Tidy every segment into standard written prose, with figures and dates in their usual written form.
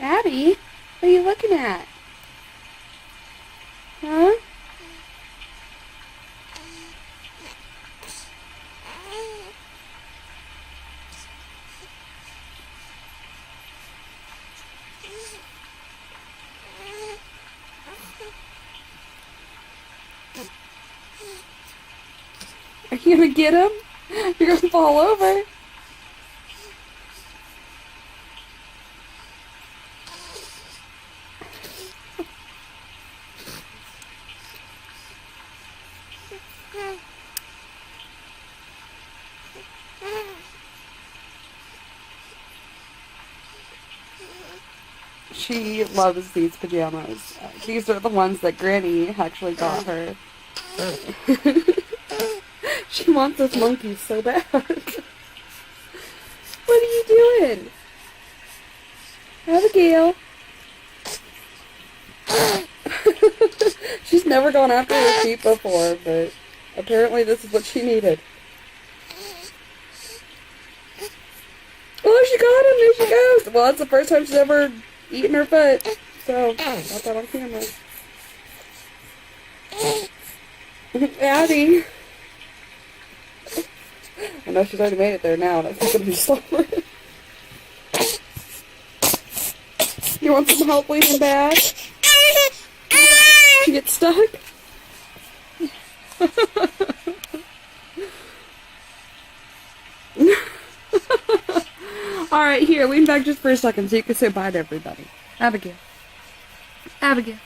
Abbie, what are you looking at? Huh? Are you gonna get him? You're gonna fall over. She loves these pajamas. These are the ones that Granny actually got her. She wants this monkey so bad. What are you doing? Abigail. She's never gone after her feet before, but apparently this is what she needed. Oh, she got him! There she goes! Well, that's the first time she's ever eaten her foot. So, got that on camera. Addie! I know she's already made it there now, and I think I'm just over it. You want some help leaving bad? She gets stuck? Alright, here, lean back just for a second so you can say bye to everybody. Abigail. Abigail.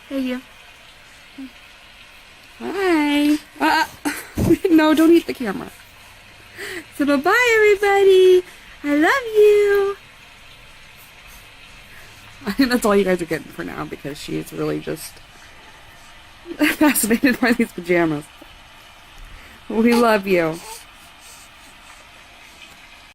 Hey, you. Hi. No, don't eat the camera. So bye-bye, everybody. I love you. I think that's all you guys are getting for now because she's really just fascinated by these pajamas. We love you.